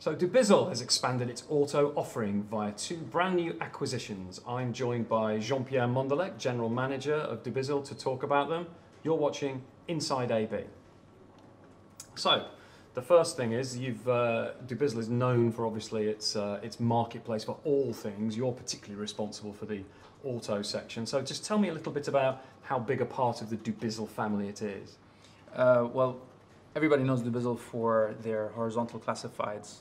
So Dubizzle has expanded its auto offering via two brand new acquisitions. I'm joined by Jean-Pierre Mondalek, General Manager of Dubizzle, to talk about them. You're watching Inside AB. So, the first thing is, Dubizzle is known for obviously its marketplace for all things. You're particularly responsible for the auto section. So just tell me a little bit about how big a part of the Dubizzle family it is. Well, everybody knows Dubizzle for their horizontal classifieds.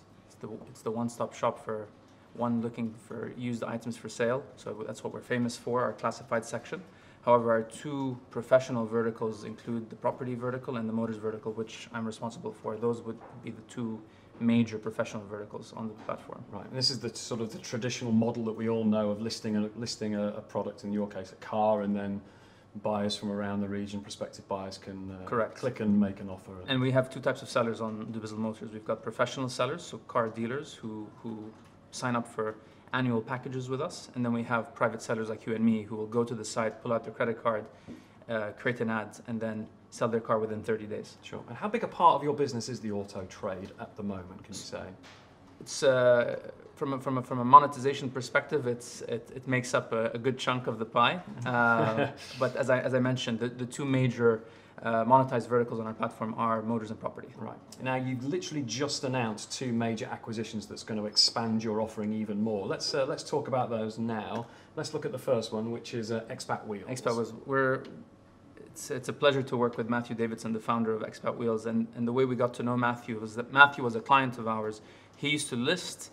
It's the one-stop shop for one looking for used items for sale. So that's what we're famous for, our classified section. However, our two professional verticals include the property vertical and the motors vertical, which I'm responsible for. Those would be the two major professional verticals on the platform. Right, and this is the sort of the traditional model that we all know of listing a product, in your case a car, and then buyers from around the region, prospective buyers can click and make an offer. And we have two types of sellers on Dubizzle Motors. We've got professional sellers, so car dealers who sign up for annual packages with us, and then we have private sellers like you and me who will go to the site, pull out their credit card, create an ad, and then sell their car within 30 days. Sure. And how big a part of your business is the auto trade at the moment, can you say? It's from a monetization perspective, it makes up a good chunk of the pie. But as I mentioned, the two major monetized verticals on our platform are motors and property. Right. Now you've literally just announced two major acquisitions that's going to expand your offering even more. Let's talk about those now. Let's look at the first one, which is Expat Wheels. Expat Wheels. It's a pleasure to work with Matthew Davidson, the founder of Expat Wheels, and the way we got to know Matthew was that Matthew was a client of ours. He used to list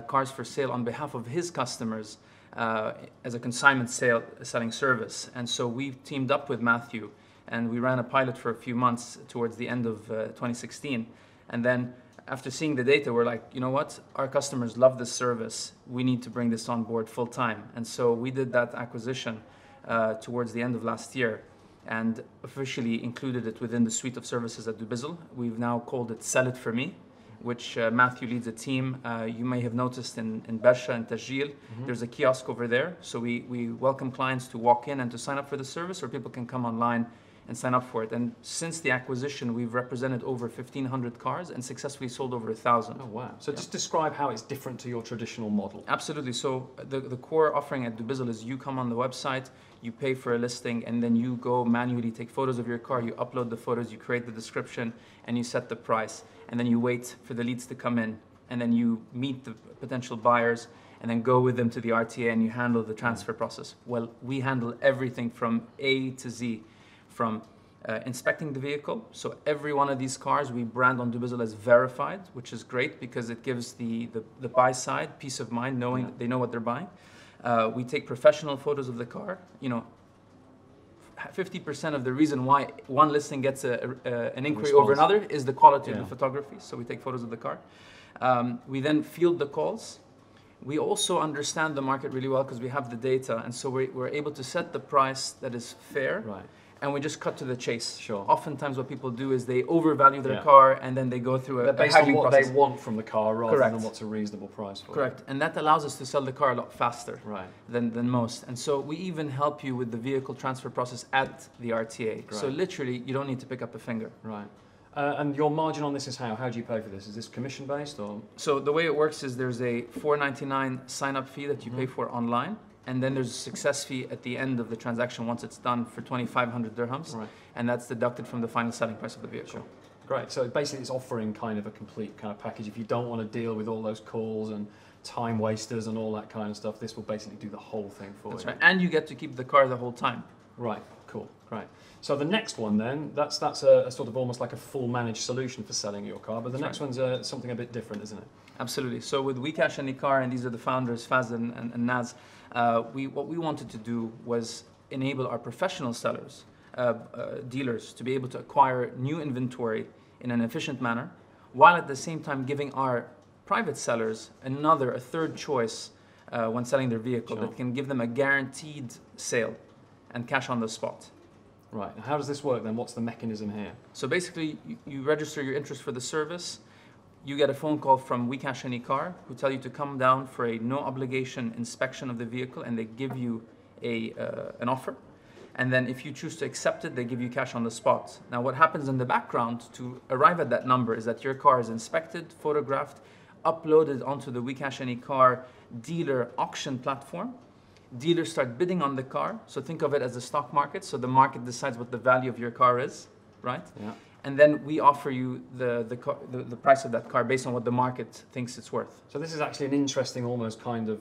cars for sale on behalf of his customers as a consignment selling service, and so we teamed up with Matthew and we ran a pilot for a few months towards the end of 2016, and then after seeing the data, we're like, you know what, our customers love this service, we need to bring this on board full time, and so we did that acquisition towards the end of last year and officially included it within the suite of services at Dubizzle. We've now called it Sell It For Me, which Matthew leads a team. You may have noticed in Bersha and Tajil, there's a kiosk over there. So we welcome clients to walk in and to sign up for the service, or people can come online and sign up for it. And since the acquisition, we've represented over 1,500 cars and successfully sold over 1,000. Oh, wow. So just describe how it's different to your traditional model. Absolutely. So the core offering at Dubizzle is you come on the website, you pay for a listing, and then you go manually take photos of your car, you upload the photos, you create the description, and you set the price. And then you wait for the leads to come in, and then you meet the potential buyers, and then go with them to the RTA, and you handle the transfer process. Well, we handle everything from A to Z, from inspecting the vehicle. So every one of these cars we brand on Dubizzle as verified, which is great because it gives the buy side peace of mind, knowing that they know what they're buying. We take professional photos of the car. You know, 50% of the reason why one listing gets an inquiry over another is the quality of the photography. So we take photos of the car. We then field the calls. We also understand the market really well because we have the data, and so we're able to set the price that is fair. Right. And we just cut to the chase. Sure. Oftentimes what people do is they overvalue their car, and then they go through a based haggling on what process. they want from the car rather Correct. than what's a reasonable price for Correct. it. And that allows us to sell the car a lot faster Right. than most. And so we even help you with the vehicle transfer process at the RTA. Great. So literally, you don't need to pick up a finger. Right. And your margin on this is how? How do you pay for this? Is this commission based or? So the way it works is there's a $4.99 sign-up fee that you pay for online. And then there's a success fee at the end of the transaction once it's done for 2,500 dirhams. Right. And that's deducted from the final selling price of the vehicle. Sure. Great. So basically it's offering kind of a complete kind of package. If you don't want to deal with all those calls and time wasters and all that kind of stuff, this will basically do the whole thing for you. That's right. And you get to keep the car the whole time. Right. Cool. Great. So the next one then, that's a sort of almost like a full managed solution for selling your car, but the next one's something a bit different, isn't it? Absolutely. So with We Cash Any Car, and these are the founders, Faz and Naz, what we wanted to do was enable our professional sellers, dealers, to be able to acquire new inventory in an efficient manner, while at the same time giving our private sellers a third choice when selling their vehicle that can give them a guaranteed sale and cash on the spot. Right. Now how does this work then? What's the mechanism here? So basically, you register your interest for the service. You get a phone call from We Cash Any Car who tell you to come down for a no obligation inspection of the vehicle, and they give you an offer. And then if you choose to accept it, they give you cash on the spot. Now what happens in the background to arrive at that number is that your car is inspected, photographed, uploaded onto the We Cash Any Car dealer auction platform. Dealers start bidding on the car. So think of it as the stock market. So the market decides what the value of your car is, right? Yeah. And then we offer you the price of that car based on what the market thinks it's worth. So this is actually an interesting, almost kind of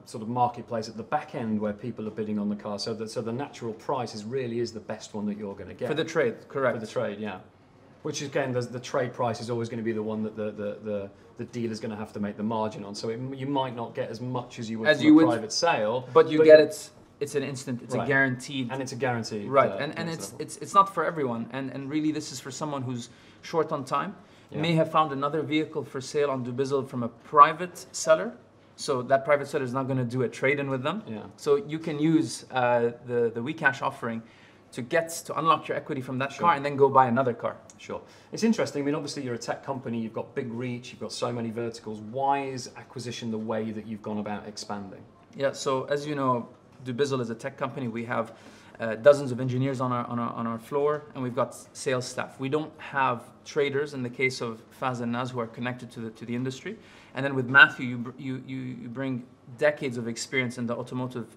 sort of marketplace at the back end where people are bidding on the car. So the natural price really is the best one that you're going to get. For the trade, correct. For the trade, yeah. Which again, the trade price is always going to be the one that the dealer's going to have to make the margin on. So you might not get as much as you would from a private sale. But you get it. It's an instant. It's a guaranteed. And it's a guaranteed. Right. And it's not for everyone. And really, this is for someone who's short on time. Yeah. May have found another vehicle for sale on Dubizzle from a private seller. So that private seller is not going to do a trade-in with them. Yeah. So you can use the WeCash offering to unlock your equity from that car and then go buy another car. Sure. It's interesting. I mean, obviously you're a tech company, you've got big reach, you've got so many verticals. Why is acquisition the way that you've gone about expanding? Yeah, so as you know, Dubizzle is a tech company. We have dozens of engineers on our floor, and we've got sales staff. We don't have traders in the case of Faz and Naz, who are connected to the industry. And then with Matthew, you bring decades of experience in the automotive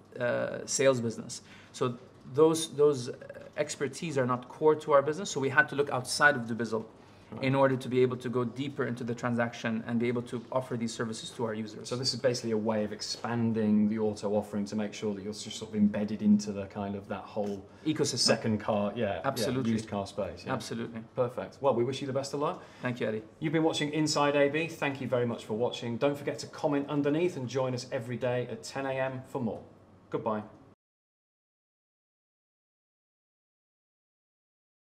sales business. So those expertise are not core to our business, so we had to look outside of Dubizzle in order to be able to go deeper into the transaction and be able to offer these services to our users. So this is basically a way of expanding the auto offering to make sure that you're just sort of embedded into the kind of that whole ecosystem, second car, absolutely, used car space. Yeah. Absolutely. Perfect. Well, we wish you the best of luck. Thank you, Eddie. You've been watching Inside AB. Thank you very much for watching. Don't forget to comment underneath and join us every day at 10 a.m. for more. Goodbye.